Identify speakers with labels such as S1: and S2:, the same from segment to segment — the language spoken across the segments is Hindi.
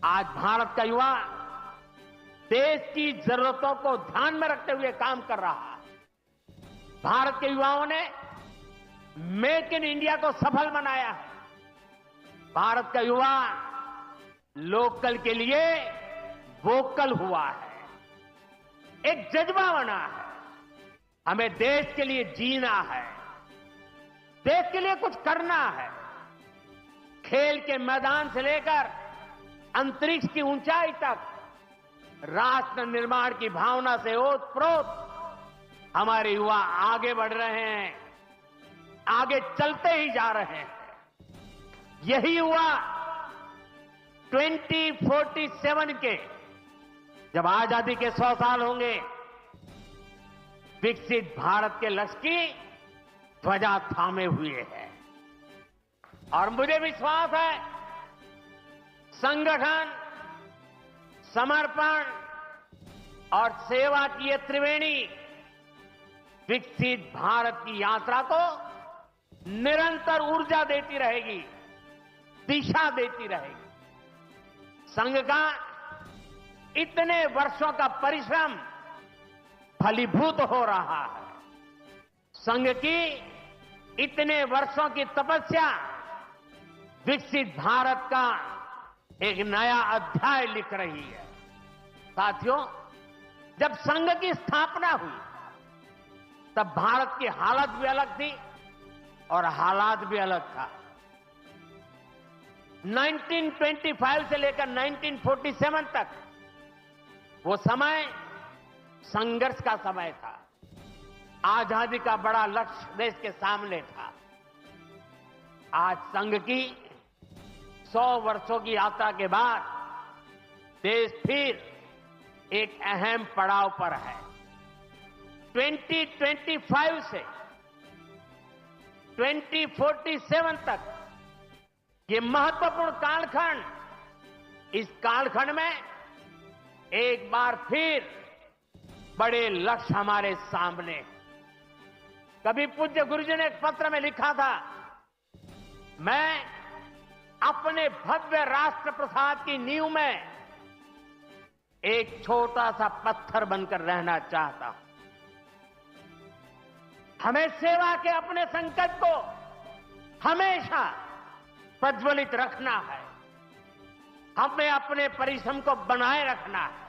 S1: आज भारत का युवा देश की जरूरतों को ध्यान में रखते हुए काम कर रहा है। भारत के युवाओं ने मेक इन इंडिया को सफल बनाया है। भारत का युवा लोकल के लिए वोकल हुआ है, एक जज्बा बना है। हमें देश के लिए जीना है, देश के लिए कुछ करना है। खेल के मैदान से लेकर अंतरिक्ष की ऊंचाई तक राष्ट्र निर्माण की भावना से ओतप्रोत हमारे युवा आगे बढ़ रहे हैं, आगे चलते ही जा रहे हैं। यही युवा 2047 के जब आजादी के 100 साल होंगे, विकसित भारत के लक्ष्य की ध्वजा थामे हुए है। और मुझे विश्वास है संगठन, समर्पण और सेवा की ये त्रिवेणी विकसित भारत की यात्रा को निरंतर ऊर्जा देती रहेगी, दिशा देती रहेगी। संघ का इतने वर्षों का परिश्रम फलीभूत हो रहा है। संघ की इतने वर्षों की तपस्या विकसित भारत का एक नया अध्याय लिख रही है। साथियों, जब संघ की स्थापना हुई तब भारत की हालत भी अलग थी और हालात भी अलग था। 1925 से लेकर 1947 तक वो समय संघर्ष का समय था। आजादी का बड़ा लक्ष्य देश के सामने था। आज संघ की 100 वर्षों की यात्रा के बाद देश फिर एक अहम पड़ाव पर है। 2025 से 2047 तक ये महत्वपूर्ण कालखंड, इस कालखंड में एक बार फिर बड़े लक्ष्य हमारे सामने। कभी पूज्य गुरुजी ने एक पत्र में लिखा था, मैं अपने भव्य राष्ट्र प्रसाद की नींव में एक छोटा सा पत्थर बनकर रहना चाहता हूं। हमें सेवा के अपने संकल्प को हमेशा प्रज्वलित रखना है। हमें अपने परिश्रम को बनाए रखना है।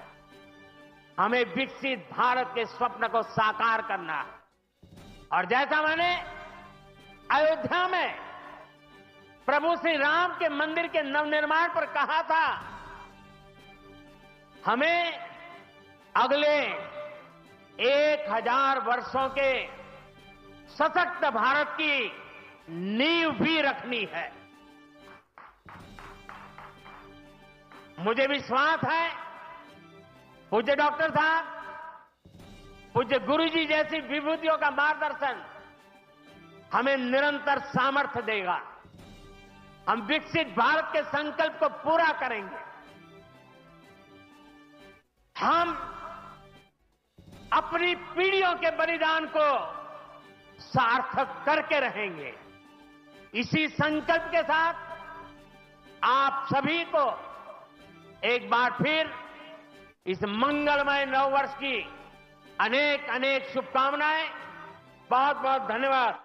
S1: हमें विकसित भारत के स्वप्न को साकार करना है। और जैसा मैंने अयोध्या में प्रभु श्री राम के मंदिर के नवनिर्माण पर कहा था, हमें अगले 1000 वर्षों के सशक्त भारत की नींव भी रखनी है। मुझे विश्वास है पूज्य डॉक्टर साहब, पूज्य गुरुजी जैसी विभूतियों का मार्गदर्शन हमें निरंतर सामर्थ्य देगा। हम विकसित भारत के संकल्प को पूरा करेंगे। हम अपनी पीढ़ियों के बलिदान को सार्थक करके रहेंगे। इसी संकल्प के साथ आप सभी को एक बार फिर इस मंगलमय नववर्ष की अनेक अनेक शुभकामनाएं। बहुत बहुत धन्यवाद।